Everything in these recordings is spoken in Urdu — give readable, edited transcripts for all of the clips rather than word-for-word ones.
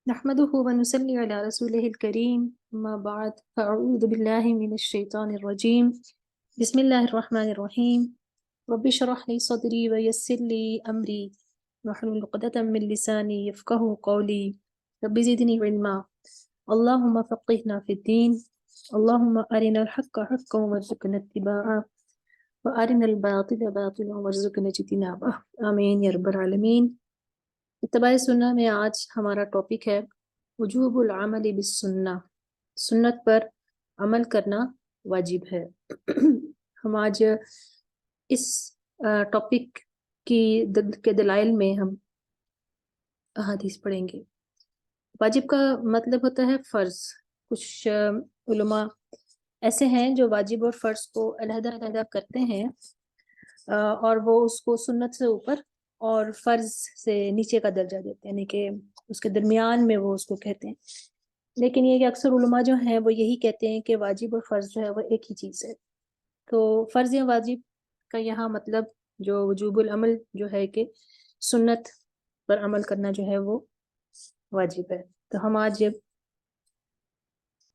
نحمده ونصلي على رسوله الكريم أما بعد فأعوذ بالله من الشيطان الرجيم بسم الله الرحمن الرحيم رب اشرح لي صدري ويسر لي أمري واحلل عقدة من لساني يفقهوا قولي رب زدني علما اللهم فقهنا في الدين اللهم أرنا الحق حقا وارزقنا اتباعه وأرنا الباطل باطلا وارزقنا اجتنابه آمين يا رب العالمين۔ اتباع سنہ میں آج ہمارا ٹاپک ہے وجوب العمل بالسنہ، سنت پر عمل کرنا واجب ہے۔ ہم آج اس ٹاپک کے دلائل میں ہم احادیث پڑھیں گے۔ واجب کا مطلب ہوتا ہے فرض۔ کچھ علماء ایسے ہیں جو واجب اور فرض کو علیحدہ علیحدہ کرتے ہیں اور وہ اس کو سنت سے اوپر اور فرض سے نیچے کا درجہ دیتے ہیں، یعنی کہ اس کے درمیان میں وہ اس کو کہتے ہیں۔ لیکن یہ کہ اکثر علماء جو ہیں وہ یہی کہتے ہیں کہ واجب اور فرض جو ہے وہ ایک ہی چیز ہے۔ تو فرض یا واجب کا یہاں مطلب جو وجوب العمل جو ہے کہ سنت پر عمل کرنا جو ہے وہ واجب ہے۔ تو ہم آج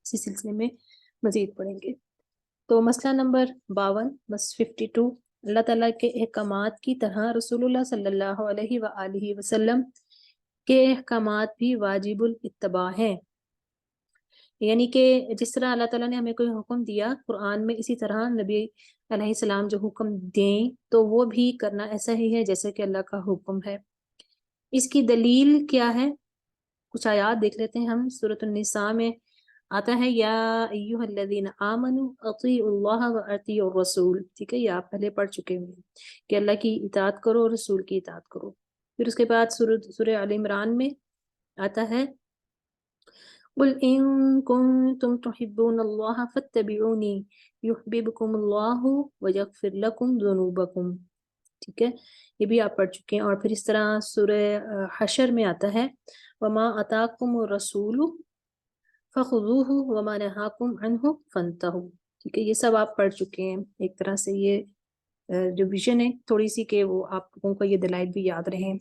اسی سلسلے میں مزید پڑھیں گے۔ تو مسئلہ نمبر 52 بس 52، اللہ تعالیٰ کے احکامات کی طرح رسول اللہ صلی اللہ علیہ وآلہ وسلم کے احکامات بھی واجب الاتباع ہیں، یعنی کہ جس طرح اللہ تعالیٰ نے ہمیں کوئی حکم دیا قرآن میں، اسی طرح نبی علیہ السلام جو حکم دیں تو وہ بھی کرنا ایسا ہی ہے جیسے کہ اللہ کا حکم ہے۔ اس کی دلیل کیا ہے؟ کچھ آیات دیکھ لیتے ہیں ہم۔ سورۃ النساء میں آتا ہے یا ایھا الذین آمنوا اطیعوا اللہ واطیعوا الرسول، ٹھیک ہے، یہ آپ پہلے پڑھ چکے ہوئے ہیں کہ اللہ کی اطاعت کرو اور رسول کی اطاعت کرو۔ پھر اس کے بعد سورہ آل عمران میں آتا ہے قل ان کنتم تحبون اللہ فاتبعونی یحببکم اللہ ویغفر لکم ذنوبکم، ٹھیک ہے، یہ بھی آپ پڑھ چکے ہیں۔ اور پھر اس طرح سورہ حشر میں آتا ہے وما آتاکم الرسول فخذوہ وما نہاکم عنہ فانتہوا، ٹھیک ہے، یہ سب آپ پڑھ چکے ہیں۔ ایک طرح سے یہ جو ویژن ہے تھوڑی سی کہ وہ آپ لوگوں کو یہ دلائل بھی یاد رہیں۔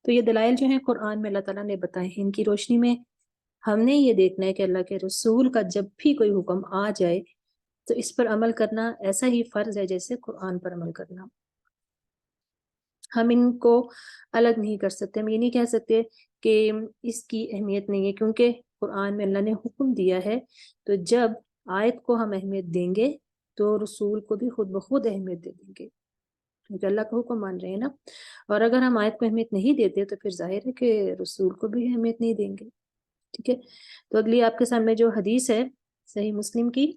تو یہ دلائل جو ہیں قرآن میں اللہ تعالیٰ نے بتائے ہیں، ان کی روشنی میں ہم نے یہ دیکھنا ہے کہ اللہ کے رسول کا جب بھی کوئی حکم آ جائے تو اس پر عمل کرنا ایسا ہی فرض ہے جیسے قرآن پر عمل کرنا۔ ہم ان کو الگ نہیں کر سکتے، ہم یہ نہیں کہہ سکتے کہ اس کی اہمیت نہیں ہے، کیونکہ قرآن میں اللہ نے حکم دیا ہے، تو جب آیت کو ہم اہمیت دیں گے تو رسول کو بھی خود بخود اہمیت دے دیں گے، کیونکہ اللہ کا حکم مان رہے ہیں نا۔ اور اگر ہم آیت کو اہمیت نہیں دیتے تو پھر ظاہر ہے کہ رسول کو بھی اہمیت نہیں دیں گے، ٹھیک ہے۔ تو اگلی آپ کے سامنے جو حدیث ہے صحیح مسلم کی،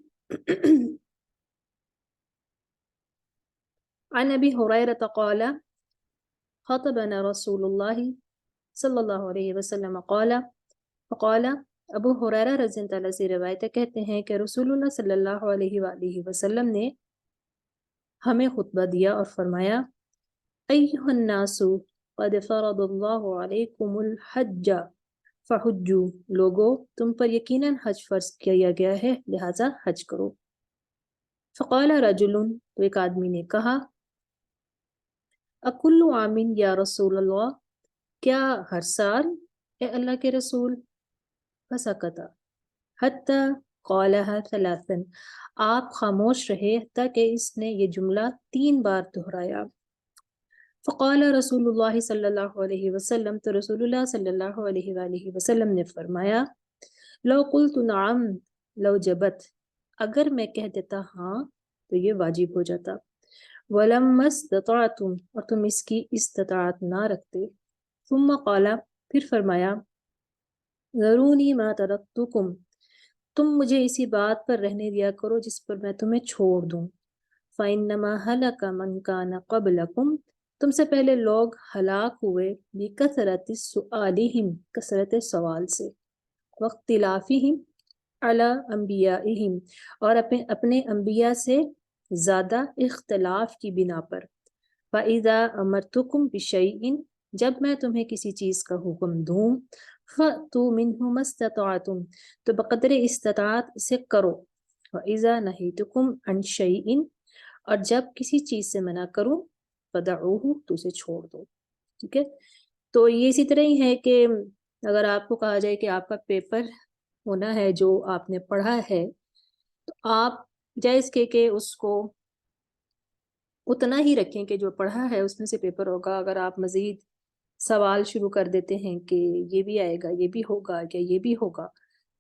عن ابی ہریرہ قال خطبنا رسول اللہ صلی اللہ علیہ وسلم فقال، ابو ہریرہ رضی اللہ عنہ سے روایت ہے، کہتے ہیں کہ رسول اللہ صلی اللہ علیہ وآلہ وسلم نے ہمیں خطبہ دیا اور فرمایا ایھا الناس قد فرض اللہ علیکم الحج فحجوا، لوگو تم پر یقیناً حج فرض کیا گیا ہے لہذا حج کرو۔ فقال رجل، تو ایک آدمی نے کہا اکل عام یا رسول اللہ، کیا ہر سال اے اللہ کے رسول؟ فسکت حتی قالها ثلاثا، آپ خاموش رہے حتیٰ کہ اس نے یہ جملہ 3 بار دہرایا۔ فقال رسول اللہ صلی اللہ علیہ وسلم، تو رسول اللہ صلی اللہ علیہ وآلہ وسلم نے فرمایا لو قلت نعم لو جبت، اگر میں کہہ دیتا ہاں تو یہ واجب ہو جاتا، وَلَمَّا اسْتَطَعْتُمْ، اور تم اس کی استطاعت نہ رکھتے، ثم قال، پھر فرمایا ذرونی ما ترکتکم، تم مجھے اسی بات پر رہنے دیا کرو جس پر میں تمہیں چھوڑ دوں، فَإِنَّمَا هَلَكَ مَنْ كَانَ قَبْلَكُمْ، تم سے پہلے لوگ ہلاک ہوئے بِكَثْرَةِ سُؤَالِهِمْ، کثرت سوال سے، وَاخْتِلَافِهِمْ عَلَى أَنْبِيَائِهِمْ، اور اپنے انبیاء سے زیادہ اختلاف کی بنا پر، فَإِذَا أَمَرْتُكُمْ بِشَيْءٍ، جب میں تمہیں کسی چیز کا حکم دوں، فَأْتُوا مِنْهُ مَا اسْتَطَعْتُمْ، تو بقدر استطاعت اسے کرو، وَإِذَا نَهِيتُكُمْ عَنْ شَيْءٍ، اور جب کسی چیز سے منع کروں، فَدَعُوهُ، تو اسے چھوڑ دو، ٹھیک ہے۔ تو یہ اسی طرح ہی ہے کہ اگر آپ کو کہا جائے کہ آپ کا پیپر ہونا ہے جو آپ نے پڑھا ہے تو آپ جائز کہ اس کو اتنا ہی رکھیں کہ جو پڑھا ہے اس میں سے پیپر ہوگا. اگر آپ مزید سوال شروع کر دیتے ہیں کہ یہ بھی آئے گا، یہ بھی ہوگا، کیا یہ بھی ہوگا،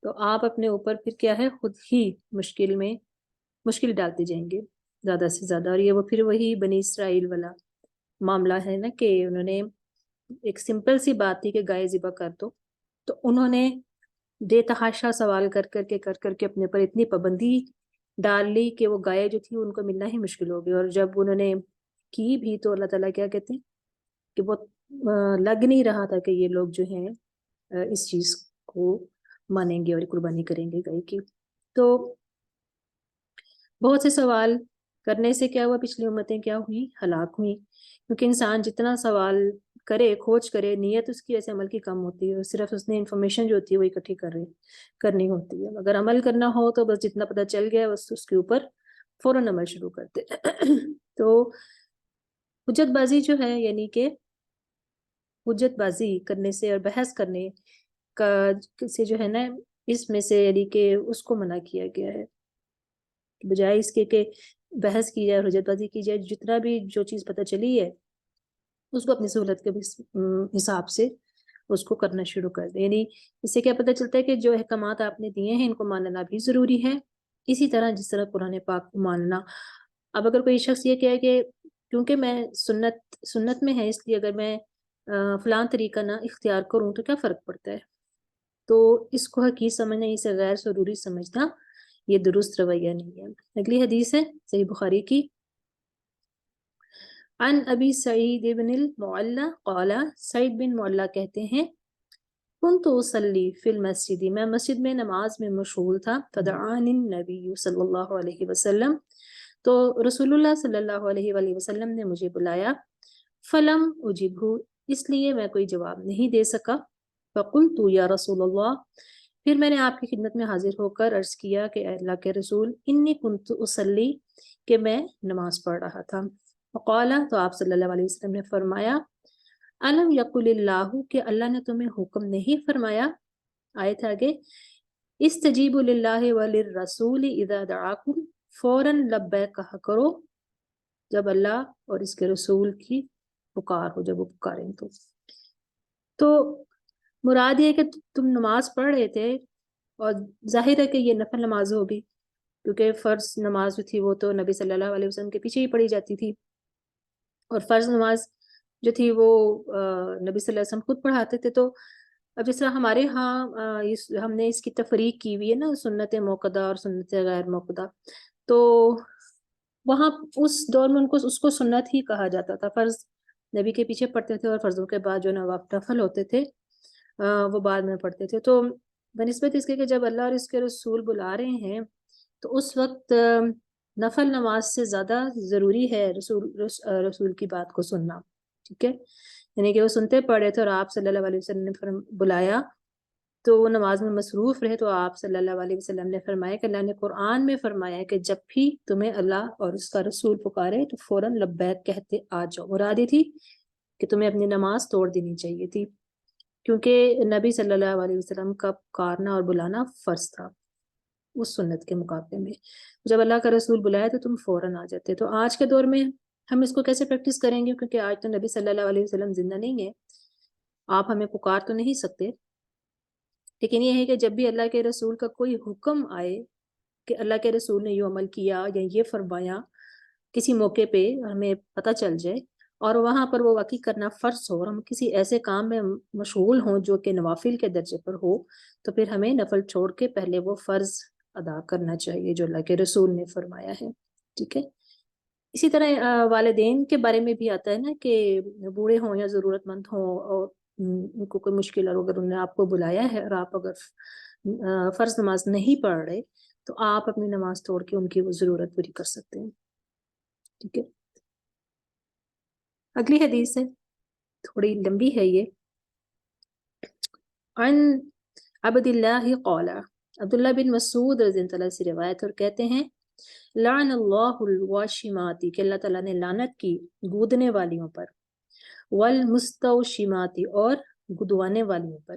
تو آپ اپنے اوپر پھر کیا ہے خود ہی مشکل ڈالتے جائیں گے زیادہ سے زیادہ. اور یہ وہ پھر وہی بنی اسرائیل والا معاملہ ہے نا کہ انہوں نے ایک سمپل سی بات تھی کہ گائے ذبح کر دو، تو انہوں نے بے تحاشا سوال کر کر کے اپنے پر اتنی پابندی ڈال لی کہ وہ گائے جو تھی ان کو ملنا ہی مشکل ہو گئی. اور جب انہوں نے کی بھی تو اللہ تعالیٰ کیا کہتے ہیں کہ وہ لگ نہیں رہا تھا کہ یہ لوگ جو ہیں اس چیز کو مانیں گے اور قربانی کریں گے گائے کی. تو بہت سے سوال کرنے سے کیا ہوا، پچھلی امتیں کیا ہوئی، ہلاک ہوئی. کیونکہ انسان جتنا سوال کرے، کھوج کرے، نیت اس کی ایسے عمل کی کم ہوتی ہے. صرف اس نے انفارمیشن جو ہوتی ہے وہ اکٹھی کرنی ہوتی ہے. اگر عمل کرنا ہو تو بس جتنا پتہ چل گیا بس اس کے اوپر فوراً عمل شروع کرتے. تو حجت بازی جو ہے، یعنی کہ حجت بازی کرنے سے اور بحث کرنے کا سے جو ہے نا، اس میں سے یعنی کہ اس کو منع کیا گیا ہے. بجائے اس کے کہ بحث کی جائے، حجت بازی کی جائے، جتنا بھی جو چیز پتہ چلی ہے اس کو اپنی سہولت کے حساب سے اس کو کرنا شروع کر دیں. یعنی اس سے کیا پتہ چلتا ہے کہ جو احکامات آپ نے دیے ہیں ان کو ماننا بھی ضروری ہے، اسی طرح جس طرح قرآن پاک کو ماننا. اب اگر کوئی شخص یہ کہے کہ کیونکہ میں سنت میں ہے اس لیے اگر میں فلاں طریقہ نہ اختیار کروں تو کیا فرق پڑتا ہے، تو اس کو حقیق سمجھنا، اسے غیر ضروری سمجھنا یہ درست رویہ نہیں ہے. اگلی حدیث ہے صحیح بخاری کی. عن ابی سعید بن المعلی قال، سعید بن معلی کہتے ہیں كنت اصلی فی المسجد، میں مسجد میں نماز میں مشغول تھا. فدعانی النبی صلی اللہ علیہ وسلم، تو رسول اللہ صلی اللہ علیہ وآلہ وسلم نے مجھے بلایا. فلم اجبہ، اس لیے میں کوئی جواب نہیں دے سکا. فقلت یا رسول اللہ، پھر میں نے آپ کی خدمت میں حاضر ہو کر عرض کیا کہ اے اللہ کے رسول، انی کنت اصلی، کہ میں نماز پڑھ رہا تھا. فقال، تو آپ صلی اللہ علیہ وسلم نے فرمایا، الم یقل اللہ، کہ اللہ نے تمہیں حکم نہیں فرمایا، آیت آگے، استجیبوا للہ وللرسول اذا دعاکم، فوراً لبیک کہا کرو جب اللہ اور اس کے رسول کی پکار ہو، جب وہ پکاریں. تو مراد یہ کہ تم نماز پڑھ رہے تھے اور ظاہر ہے کہ یہ نفل نماز ہوگی کیونکہ فرض نماز جو تھی وہ تو نبی صلی اللہ علیہ وسلم کے پیچھے ہی پڑھی جاتی تھی، اور فرض نماز جو تھی وہ نبی صلی اللہ علیہ وسلم خود پڑھاتے تھے. تو اب جس طرح ہمارے ہاں ہم نے اس کی تفریق کی ہوئی ہے نا، سنت موقدہ اور سنت غیر موقدہ، تو وہاں اس دور میں اس کو سنت ہی کہا جاتا تھا. فرض نبی کے پیچھے پڑھتے تھے اور فرضوں کے بعد جو نفل ہوتے تھے وہ بعد میں پڑھتے تھے. تو بنسبت اس کے کہ جب اللہ اور اس کے رسول بلا رہے ہیں تو اس وقت نفل نماز سے زیادہ ضروری ہے رسول کی بات کو سننا. ٹھیک ہے، یعنی کہ وہ سنتے پڑھے تھے اور آپ صلی اللہ علیہ وسلم نے بلایا تو وہ نماز میں مصروف رہے، تو آپ صلی اللہ علیہ وسلم نے فرمایا کہ اللہ نے قرآن میں فرمایا کہ جب بھی تمہیں اللہ اور اس کا رسول پکارے تو فوراً لبیک کہتے آ جاؤ. مراد یہ تھی کہ تمہیں اپنی نماز توڑ دینی چاہیے تھی، کیونکہ نبی صلی اللہ علیہ وسلم کا پکارنا اور بلانا فرض تھا اس سنت کے مقابلے میں. جب اللہ کا رسول بلائے تو تم فوراً آ جاتے. تو آج کے دور میں ہم اس کو کیسے پریکٹس کریں گے، کیونکہ آج تو نبی صلی اللہ علیہ وسلم زندہ نہیں ہے، آپ ہمیں پکار تو نہیں سکتے. لیکن یہ ہے کہ جب بھی اللہ کے رسول کا کوئی حکم آئے کہ اللہ کے رسول نے یہ عمل کیا یا یہ فرمایا کسی موقع پہ ہمیں پتہ چل جائے اور وہاں پر وہ واقعی کرنا فرض ہو اور ہم کسی ایسے کام میں مشغول ہوں جو کہ نوافل کے درجے پر ہو، تو پھر ہمیں نفل چھوڑ کے پہلے وہ فرض ادا کرنا چاہیے جو اللہ کے رسول نے فرمایا ہے. ٹھیک ہے، اسی طرح والدین کے بارے میں بھی آتا ہے نا کہ بوڑھے ہوں یا ضرورت مند ہوں اور ان کو کوئی مشکل، اور اگر انہوں نے آپ کو بلایا ہے اور آپ اگر فرض نماز نہیں پڑھ رہے تو آپ اپنی نماز توڑ کے ان کی وہ ضرورت پوری کر سکتے ہیں. ٹھیک ہے، اگلی حدیث ہے، تھوڑی لمبی ہے یہ. عن عبد اللہ قال، عبداللہ بن مسعود رضی اللہ عنہ سے روایت، اور کہتے ہیں لعن اللہ الواشماتی، کہ اللہ تعالیٰ نے لعنت کی گودنے والیوں پر، والمستوشماتی، اور گدوانے والیوں پر.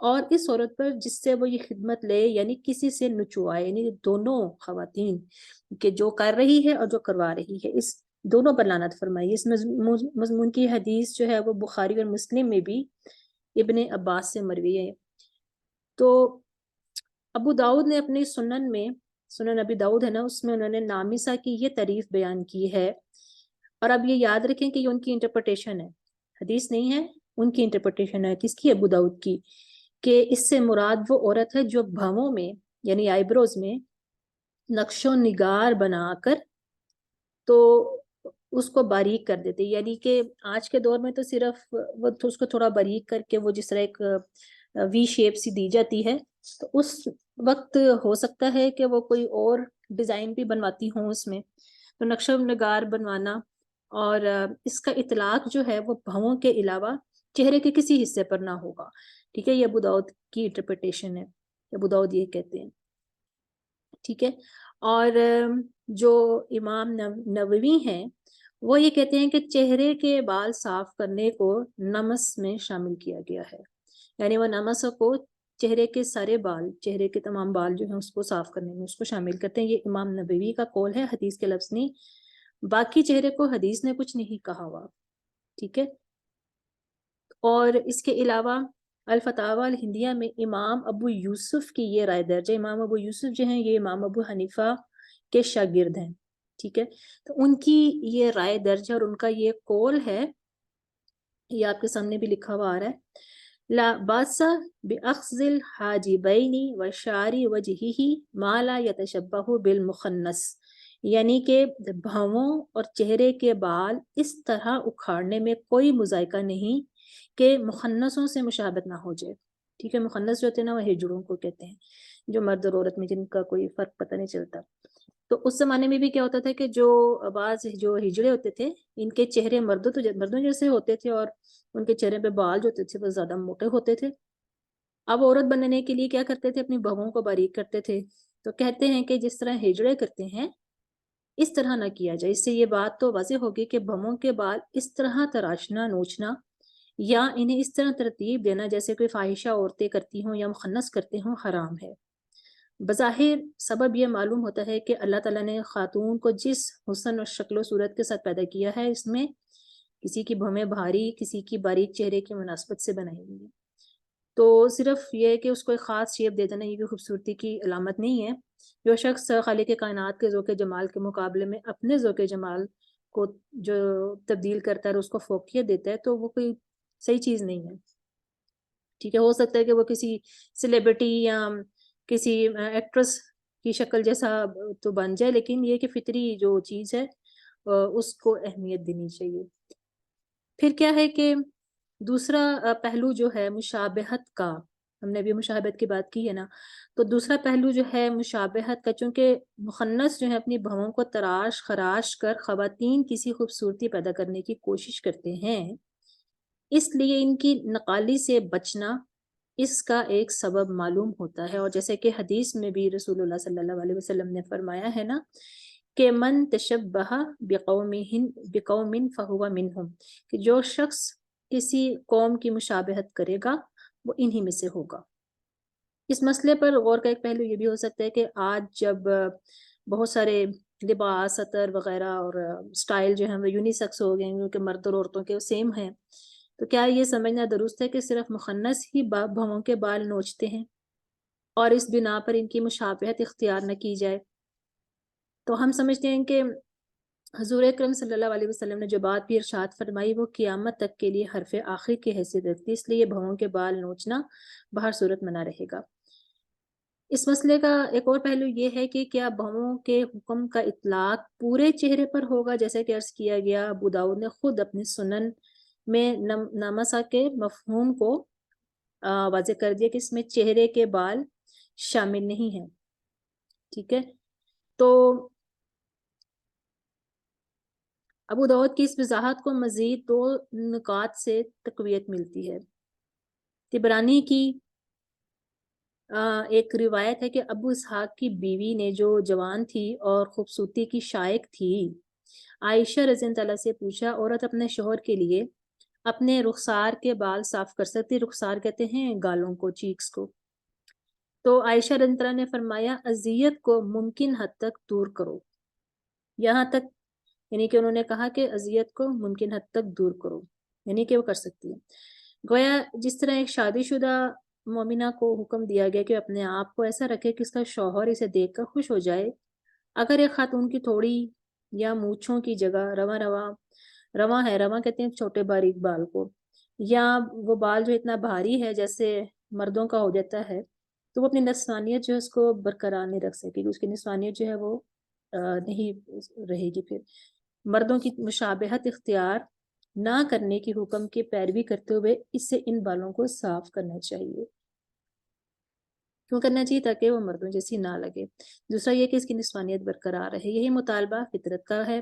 اور اس عورت پر جس سے وہ یہ خدمت لے، یعنی کسی سے نچوائے، یعنی دونوں خواتین کہ جو کر رہی ہے اور جو کروا رہی ہے، اس دونوں پر لعنت فرمائی۔ اس مضمون کی حدیث جو ہے وہ بخاری اور مسلم میں بھی ابن عباس سے مروی ہے۔ تو ابو داؤد نے اپنی سنن میں، سنن ابی داؤد ہے نا، اس میں انہوں نے نامسہ کی یہ تعریف بیان کی ہے، اور اب یہ یاد رکھیں کہ یہ ان کی انٹرپریٹیشن ہے، حدیث نہیں ہے، ان کی انٹرپریٹیشن ہے۔ کس کی؟ ابو داؤد کی، کہ اس سے مراد وہ عورت ہے جو بھووں میں یعنی آئی بروز میں نقش و نگار بنا کر تو اس کو باریک کر دیتے، یعنی کہ آج کے دور میں تو صرف وہ اس کو تھوڑا باریک کر کے وہ جس طرح ایک وی شیپ سی دی جاتی ہے، تو اس وقت ہو سکتا ہے کہ وہ کوئی اور ڈیزائن بھی بنواتی ہوں اس میں، تو نقش و نگار بنوانا، اور اس کا اطلاق جو ہے وہ بھووں کے علاوہ چہرے کے کسی حصے پر نہ ہوگا۔ ٹھیک ہے، یہ ابو داؤد کی انٹرپریٹیشن ہے، ابو داؤد یہ کہتے ہیں۔ ٹھیک ہے، اور جو امام نووی ہیں وہ یہ کہتے ہیں کہ چہرے کے بال صاف کرنے کو نمس میں شامل کیا گیا ہے، یعنی وہ نمس کو چہرے کے سارے بال، چہرے کے تمام بال جو ہیں اس کو صاف کرنے میں اس کو شامل کرتے ہیں۔ یہ امام نووی کا قول ہے، حدیث کے لفظ نہیں، باقی چہرے کو حدیث نے کچھ نہیں کہا ہوا۔ ٹھیک ہے، اور اس کے علاوہ الفتاوی الہندیہ میں امام ابو یوسف کی یہ رائے درج ہے۔ امام ابو یوسف جو ہیں یہ امام ابو حنیفہ کے شاگرد ہیں۔ ٹھیک ہے، تو ان کی یہ رائے درج ہے اور ان کا یہ قول ہے، یہ آپ کے سامنے بھی لکھا ہوا آ رہا ہے، لا باس باخذ الحاجبین وشعر وجہہ ما لا یتشبہ بالمخنث، یعنی کہ بھووں اور چہرے کے بال اس طرح اکھاڑنے میں کوئی مذائقہ نہیں کہ مخنثوں سے مشابہت نہ ہو جائے۔ ٹھیک ہے، مخنث جو ہوتے ہیں نا وہ ہجڑوں کو کہتے ہیں، جو مرد اور عورت میں جن کا کوئی فرق پتہ نہیں چلتا۔ تو اس زمانے میں بھی کیا ہوتا تھا کہ جو بعض جو ہجڑے ہوتے تھے ان کے چہرے مردوں جیسے ہوتے تھے، اور ان کے چہرے پہ بال جو ہوتے تھے وہ زیادہ موٹے ہوتے تھے۔ اب عورت بننے کے لیے کیا کرتے تھے؟ اپنی بہوؤں کو باریک کرتے تھے۔ تو کہتے ہیں کہ جس طرح ہجڑے کرتے ہیں اس طرح نہ کیا جائے۔ اس سے یہ بات تو واضح ہوگی کہ بہوؤں کے بال اس طرح تراشنا، نوچنا یا انہیں اس طرح ترتیب دینا جیسے کوئی فاحشہ عورتیں کرتی ہوں یا مخنث کرتے ہوں حرام ہے۔ بظاہر سبب یہ معلوم ہوتا ہے کہ اللہ تعالیٰ نے خاتون کو جس حسن اور شکل و صورت کے ساتھ پیدا کیا ہے اس میں کسی کی بھویں بھاری، کسی کی باریک چہرے کی مناسبت سے بنائی گئی ہے۔ تو صرف یہ کہ اس کو ایک خاص شیپ دے دینا یہ بھی خوبصورتی کی علامت نہیں ہے۔ جو شخص خالق کائنات کے ذوق جمال کے مقابلے میں اپنے ذوق جمال کو جو تبدیل کرتا ہے اور اس کو فوقیت دیتا ہے تو وہ کوئی صحیح چیز نہیں ہے۔ ٹھیک ہے، ہو سکتا ہے کہ وہ کسی سیلیبریٹی یا کسی ایکٹریس کی شکل جیسا تو بن جائے، لیکن یہ کہ فطری جو چیز ہے اس کو اہمیت دینی چاہیے۔ پھر کیا ہے کہ دوسرا پہلو جو ہے مشابہت کا، ہم نے ابھی مشابہت کی بات کی ہے نا، تو دوسرا پہلو جو ہے مشابہت کا، چونکہ مخنث جو ہے اپنی بہووں کو تراش خراش کر خواتین کسی خوبصورتی پیدا کرنے کی کوشش کرتے ہیں، اس لیے ان کی نقالی سے بچنا اس کا ایک سبب معلوم ہوتا ہے۔ اور جیسے کہ حدیث میں بھی رسول اللہ صلی اللہ علیہ وسلم نے فرمایا ہے نا کہ من تشبہ بقوم فہو منہم، کہ جو شخص کسی قوم کی مشابہت کرے گا وہ انہی میں سے ہوگا۔ اس مسئلے پر غور کا ایک پہلو یہ بھی ہو سکتا ہے کہ آج جب بہت سارے لباس، عطر وغیرہ اور سٹائل جو ہیں وہ یونیسیکس ہو گئے ہیں کیونکہ مرد اور عورتوں کے سیم ہیں، تو کیا یہ سمجھنا درست ہے کہ صرف مخنث ہی بھووں کے بال نوچتے ہیں اور اس بنا پر ان کی مشابہت اختیار نہ کی جائے؟ تو ہم سمجھتے ہیں کہ حضور اکرم صلی اللہ علیہ وسلم نے جو بات بھی ارشاد فرمائی وہ قیامت تک کے لیے حرف آخر کی حیثیت رکھتی، اس لیے بھووں کے بال نوچنا بہر صورت منع رہے گا۔ اس مسئلے کا ایک اور پہلو یہ ہے کہ کیا بھووں کے حکم کا اطلاق پورے چہرے پر ہوگا؟ جیسے کہ عرض کیا گیا ابو داؤد نے خود اپنی سنن میں نامسا کے مفہوم کو واضح کر دیا کہ اس میں چہرے کے بال شامل نہیں ہیں۔ ٹھیک ہے، تو ابو داؤد کی اس وضاحت کو مزید 2 نکات سے تقویت ملتی ہے۔ طبرانی کی ایک روایت ہے کہ ابو اسحاق کی بیوی نے جو جوان تھی اور خوبصورتی کی شائق تھی، عائشہ رضی اللہ عنہا سے پوچھا، عورت اپنے شوہر کے لیے اپنے رخسار کے بال صاف کر سکتی. رخسار کہتے ہیں گالوں کو, چیکس کو. تو عائشہ رضی اللہ عنہا نے فرمایا اذیت کو ممکن حد تک دور کرو. یہاں تک یعنی کہ انہوں نے کہا کہ اذیت کو ممکن حد تک دور کرو, یعنی کہ وہ کر سکتی ہے. گویا جس طرح ایک شادی شدہ مومنہ کو حکم دیا گیا کہ اپنے آپ کو ایسا رکھے کہ اس کا شوہر اسے دیکھ کر خوش ہو جائے, اگر ایک خاتون کی تھوڑی یا مونچھوں کی جگہ رواں ہے, رواں کہتے ہیں چھوٹے باریک بال کو, یا وہ بال جو اتنا بھاری ہے جیسے مردوں کا ہو جاتا ہے, تو وہ اپنی نفسانیت جو ہے اس کو برقرار نہیں رکھ سکے گی, اس کی نفسانیت جو ہے وہ نہیں رہے گی. پھر مردوں کی مشابہت اختیار نہ کرنے کی حکم کی پیروی کرتے ہوئے اس سے ان بالوں کو صاف کرنا چاہیے. کیوں کرنا چاہیے؟ تاکہ وہ مردوں جیسی نہ لگے. دوسرا یہ کہ اس کی نسوانیت برقرار رہے, یہی مطالبہ فطرت کا ہے.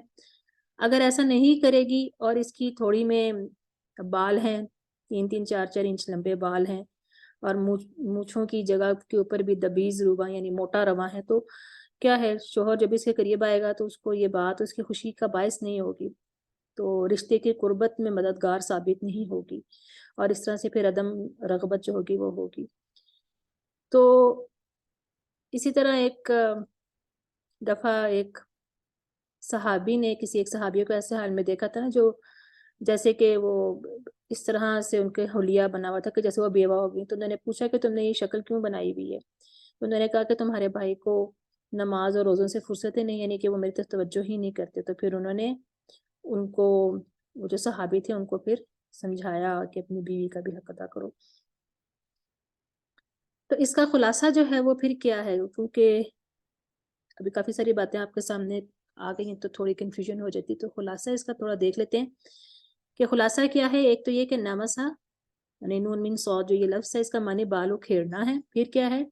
اگر ایسا نہیں کرے گی اور اس کی تھوڑی میں بال ہیں, 3-3 4-4 انچ لمبے بال ہیں, اور مونچھوں کی جگہ کے اوپر بھی دبیز رواں یعنی موٹا رواں ہے, تو کیا ہے, شوہر جب اس کے قریب آئے گا تو اس کو یہ بات اس کی خوشی کا باعث نہیں ہوگی, تو رشتے کی قربت میں مددگار ثابت نہیں ہوگی, اور اس طرح سے پھر عدم رغبت جو ہوگی وہ ہوگی. تو اسی طرح ایک دفعہ ایک صحابی نے کسی ایک صحابی کو ایسے حال میں دیکھا تھا نا, جو جیسے کہ وہ اس طرح سے ان کے حلیہ بنا ہوا تھا کہ جیسے وہ بیوہ ہو گئی. تو انہوں نے پوچھا کہ تم نے یہ شکل کیوں بنائی ہوئی ہے؟ تو انہوں نے کہا کہ تمہارے بھائی کو نماز اور روزوں سے فرصتیں نہیں, یعنی کہ وہ میری طرف توجہ ہی نہیں کرتے. تو پھر انہوں نے ان کو, وہ جو صحابی تھے, ان کو پھر سمجھایا کہ اپنی بیوی کا بھی حق ادا کرو. تو اس کا خلاصہ جو ہے وہ پھر کیا ہے, کیونکہ ابھی کافی ساری باتیں آپ کے سامنے آ گئی ہیں تو تھوڑی کنفیوژن ہو جاتی, تو خلاصہ اس کا تھوڑا دیکھ لیتے ہیں کہ خلاصہ کیا ہے. ایک تو یہ کہ نامسا یعنی نون مین صاد جو یہ لفظ ہے, اس کا معنی بال اکھیڑنا ہے. پھر کیا ہے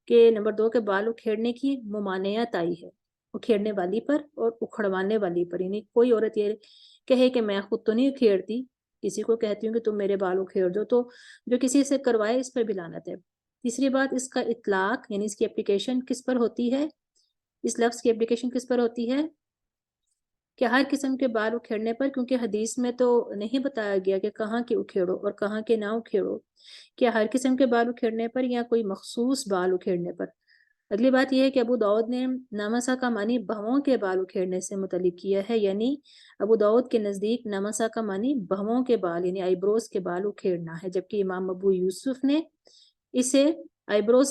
کہ نمبر 2 کے بال اکھیڑنے کی ممانعت آئی ہے, اکھیڑنے والی پر اور اکھڑوانے والی پر. یعنی کوئی عورت یہ کہے کہ میں خود تو نہیں اکھیڑتی, کسی کو کہتی ہوں کہ تم میرے بال اکھیڑ دو, تو جو کسی سے کروائے اس پر بھی لعنت ہے. تیسری بات, اس کا اطلاق یعنی اس کی اپلیکیشن کس پر ہوتی ہے, اس لفظ کی اپلیکیشن کس پر ہوتی ہے کہ ہر قسم کے بال اکھیڑنے پر, کیونکہ حدیث میں تو نہیں بتایا گیا کہ کہاں کے اکھیڑو اور کہاں کے نہ اکھیڑو, کیا ہر قسم کے بال اکھیڑنے پر یا کوئی مخصوص بال اکھیڑنے پر. اگلی بات یہ ہے کہ ابو داؤد نے نامسا کا معنی بہووں کے بال اکھیڑنے سے متعلق کیا ہے, یعنی ابو داؤد کے نزدیک نامسا کا معنی بہووں کے بال یعنی آئیبروز کے بال اکھیڑنا ہے, جبکہ امام ابو یوسف نے اسے آئیبروز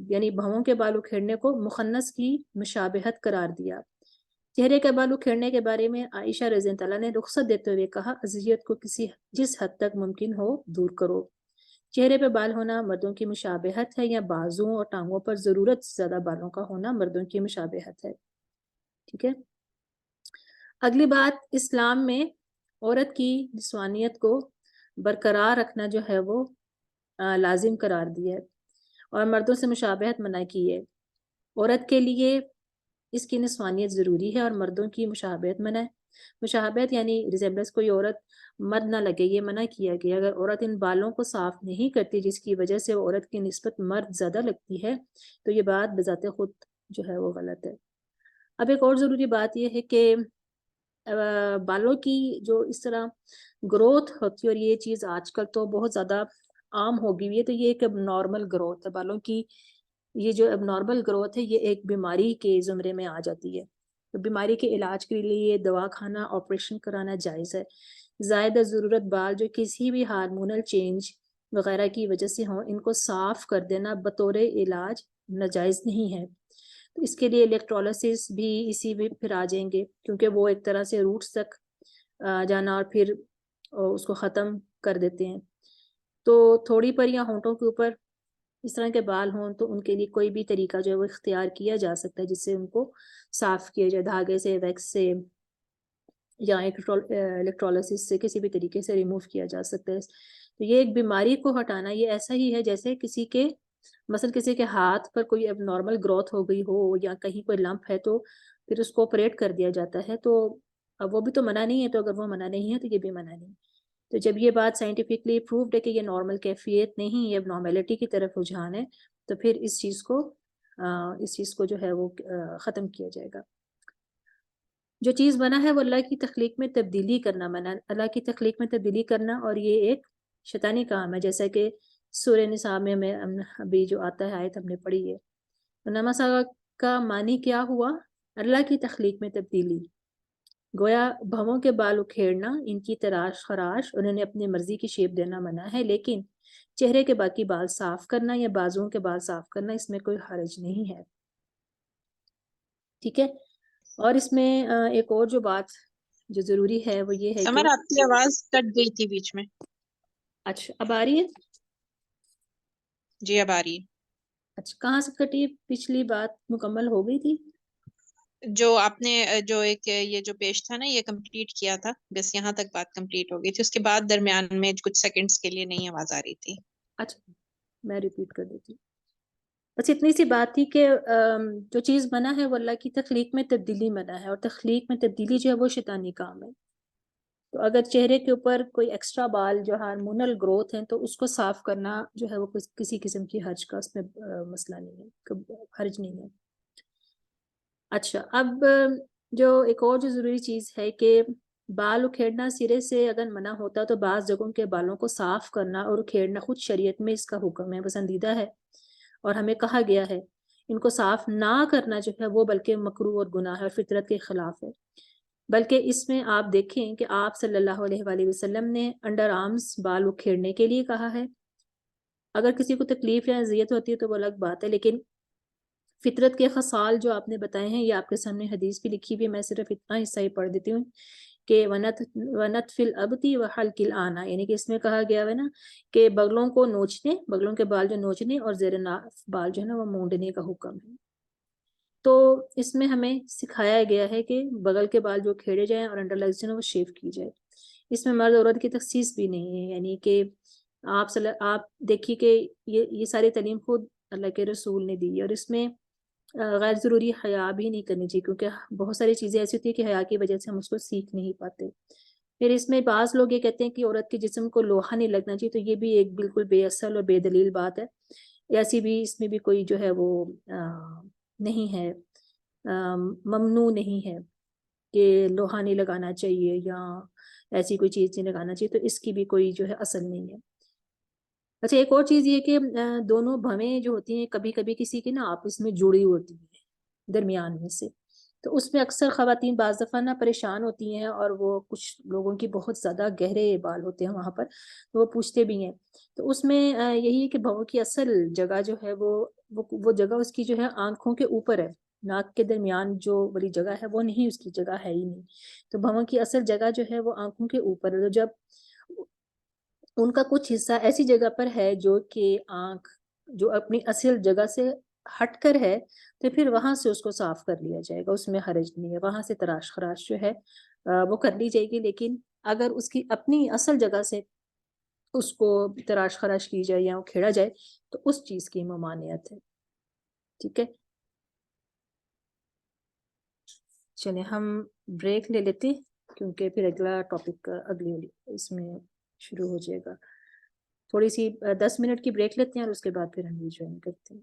یعنی بہووں کے بال اکھیڑنے کو مخنث کی مشابہت قرار دیا. چہرے کے بال اکھیڑنے کے بارے میں عائشہ رضی اللہ عنہا نے رخصت دیتے ہوئے کہا اذیت کو جس حد تک ممکن ہو دور کرو. چہرے پہ بال ہونا مردوں کی مشابہت ہے, یا بازوں اور ٹانگوں پر ضرورت سے زیادہ بالوں کا ہونا مردوں کی مشابہت ہے. ٹھیک ہے. اگلی بات, اسلام میں عورت کی نسوانیت کو برقرار رکھنا جو ہے وہ لازم قرار دیا ہے, اور مردوں سے مشابہت منع کی ہے. عورت کے لیے اس کی نسوانیت ضروری ہے اور مردوں کی مشابہت منع ہے. مشابہت یعنی ریزیمبلنس, کوئی عورت مرد نہ لگے, یہ منع کیا گیا. اگر عورت ان بالوں کو صاف نہیں کرتی جس کی وجہ سے وہ عورت کی نسبت مرد زیادہ لگتی ہے, تو یہ بات بذات خود جو ہے وہ غلط ہے. اب ایک اور ضروری بات یہ ہے کہ بالوں کی جو اس طرح گروتھ ہوتی ہے, اور یہ چیز آج کل تو بہت زیادہ عام ہو گئی ہے, تو یہ ایک اب نارمل گروتھ ہے بالوں کی. یہ جو اب نارمل گروتھ ہے یہ ایک بیماری کے زمرے میں آ جاتی ہے. تو بیماری کے علاج کے لیے دوا کھانا, آپریشن کرانا جائز ہے. زائد ضرورت بال جو کسی بھی ہارمونل چینج وغیرہ کی وجہ سے ہوں, ان کو صاف کر دینا بطور علاج ناجائز نہیں ہے. تو اس کے لیے الیکٹرولسس بھی اسی میں پھر آ جائیں گے, کیونکہ وہ ایک طرح سے روٹس تک جانا اور پھر اس کو ختم کر دیتے ہیں. تو تھوڑی پر یا ہونٹوں کے اوپر اس طرح کے بال ہوں تو ان کے لیے کوئی بھی طریقہ جو ہے وہ اختیار کیا جا سکتا ہے جس سے ان کو صاف کیا جائے, دھاگے سے, ویکس سے, یا الیکٹرولسس سے, کسی بھی طریقے سے ریموو کیا جا سکتا ہے. تو یہ ایک بیماری کو ہٹانا یہ ایسا ہی ہے جیسے کسی کے مثلا کسی کے ہاتھ پر کوئی اب نارمل گروتھ ہو گئی ہو یا کہیں کوئی لمپ ہے تو پھر اس کو آپریٹ کر دیا جاتا ہے. تو اب وہ بھی تو منع نہیں ہے, تو اگر وہ منع نہیں ہے تو یہ بھی منع نہیں. تو جب یہ بات سائنٹیفکلی پروفڈ ہے کہ یہ نارمل کیفیت نہیں, یہ اب نارملٹی کی طرف رجحان ہے, تو پھر اس چیز کو جو ہے وہ ختم کیا جائے گا. جو چیز بنا ہے وہ اللہ کی تخلیق میں تبدیلی کرنا منع ہے، اللہ کی تخلیق میں تبدیلی کرنا، اور یہ ایک شیطانی کام ہے، جیسا کہ سورہ نساء میں ابھی جو آتا ہے آیت ہم نے پڑھی ہے۔ تو نمسا کا معنی کیا ہوا؟ اللہ کی تخلیق میں تبدیلی، گویا بھووں کے بال اکھیڑنا، ان کی تراش خراش اور انہیں اپنی مرضی کی شیپ دینا منع ہے، لیکن چہرے کے باقی بال صاف کرنا یا بازوؤں کے بال صاف کرنا اس میں کوئی حرج نہیں ہے، ٹھیک ہے۔ اور اس میں ایک اور جو بات جو ضروری ہے وہ یہ ہے سمر کہ آپ کی آواز کٹ گئی تھی بیچ میں۔ اچھا اب آ رہی ہے؟ جی اب آ رہی ہے۔ اچھا کہاں سے کٹی؟ پچھلی بات مکمل ہو گئی تھی؟ جو آپ نے جو ایک یہ جو پیش تھا نا یہ کمپلیٹ کیا تھا، بس یہاں تک بات کمپلیٹ ہو گئی تھی، اس کے بعد درمیان میں کچھ سیکنڈز کے لیے نہیں آواز آ رہی تھی۔ اچھا میں ریپیٹ کر دیتی ہوں۔ بس اتنی سی بات تھی کہ جو چیز بنا ہے وہ اللہ کی تخلیق میں تبدیلی منع ہے، اور تخلیق میں تبدیلی جو ہے وہ شیطانی کام ہے۔ تو اگر چہرے کے اوپر کوئی ایکسٹرا بال جو ہارمونل گروتھ ہیں تو اس کو صاف کرنا جو ہے وہ کسی قسم کی حرج کا اس میں مسئلہ نہیں ہے، حرج نہیں ہے۔ اچھا اب جو ایک اور جو ضروری چیز ہے کہ بال اکھیڑنا سرے سے اگر منع ہوتا تو بعض جگہوں کے بالوں کو صاف کرنا اور اکھیڑنا خود شریعت میں اس کا حکم ہے، پسندیدہ ہے، اور ہمیں کہا گیا ہے ان کو صاف نہ کرنا جو ہے وہ بلکہ مکروہ اور گناہ ہے اور فطرت کے خلاف ہے۔ بلکہ اس میں آپ دیکھیں کہ آپ صلی اللہ علیہ وآلہ وسلم نے انڈر آرمز بال اکھیڑنے کے لیے کہا ہے۔ اگر کسی کو تکلیف یا اذیت ہوتی ہے تو وہ الگ بات ہے، لیکن فطرت کے خصال جو آپ نے بتائے ہیں یہ آپ کے سامنے حدیث بھی لکھی ہوئی ہے، میں صرف اتنا حصہ ہی پڑھ دیتی ہوں کہ ونت فی الابتی وحلق الآنا، یعنی کہ اس میں کہا گیا ہے نا کہ بغلوں کو نوچنے، بغلوں کے بال جو نوچنے اور زیر ناف بال جو ہے نا وہ مونڈنے کا حکم ہے۔ تو اس میں ہمیں سکھایا گیا ہے کہ بغل کے بال جو کھیڑے جائیں اور انڈر لیگز جو ہے وہ شیو کی جائے، اس میں مرد عورت کی تخصیص بھی نہیں ہے، یعنی کہ آپ دیکھیے کہ یہ ساری تعلیم خود اللہ کے رسول نے دی ہے، اور اس میں غیر ضروری حیا بھی نہیں کرنی چاہیے، کیونکہ بہت ساری چیزیں ایسی ہوتی ہیں کہ حیا کی وجہ سے ہم اس کو سیکھ نہیں پاتے۔ پھر اس میں بعض لوگ یہ کہتے ہیں کہ عورت کے جسم کو لوہا نہیں لگنا چاہیے، تو یہ بھی ایک بالکل بے اصل اور بے دلیل بات ہے، ایسی بھی اس میں بھی کوئی جو ہے وہ نہیں ہے، ممنوع نہیں ہے کہ لوہا نہیں لگانا چاہیے یا ایسی کوئی چیز نہیں لگانا چاہیے، تو اس کی بھی کوئی جو ہے اصل نہیں ہے۔ اچھا ایک اور چیز یہ کہ دونوں بھویں جو ہوتی ہیں کبھی کبھی کسی کی نا آپس میں جڑی ہوتی ہیں درمیان میں سے، تو اس میں اکثر خواتین بعض دفعہ نا پریشان ہوتی ہیں، اور وہ کچھ لوگوں کی بہت زیادہ گہرے بال ہوتے ہیں وہاں پر، تو وہ پوچھتے بھی ہیں، تو اس میں یہی ہے کہ بھووں کی اصل جگہ جو ہے وہ جگہ اس کی جو ہے آنکھوں کے اوپر ہے، ناک کے درمیان جو بڑی جگہ ہے وہ نہیں، اس کی جگہ ہے ہی نہیں، تو بھووں کی اصل جگہ جو ہے وہ آنکھوں کے اوپر ہے، تو جب ان کا کچھ حصہ ایسی جگہ پر ہے جو کہ آنکھ جو اپنی اصل جگہ سے ہٹ کر ہے، تو پھر وہاں سے اس کو صاف کر لیا جائے گا، اس میں حرج نہیں ہے، وہاں سے تراش خراش جو ہے وہ کر لی جائے گی، لیکن اگر اس کی اپنی اصل جگہ سے اس کو تراش خراش کی جائے یا کھیڑا جائے تو اس چیز کی ممانعت ہے، ٹھیک ہے۔ چلیں ہم بریک لے لیتے کیونکہ پھر اگلا ٹاپک اگلی اس میں شروع ہو جائے گا، تھوڑی سی 10 منٹ کی بریک لیتے ہیں اور اس کے بعد پھر ہم جوائن کرتے ہیں۔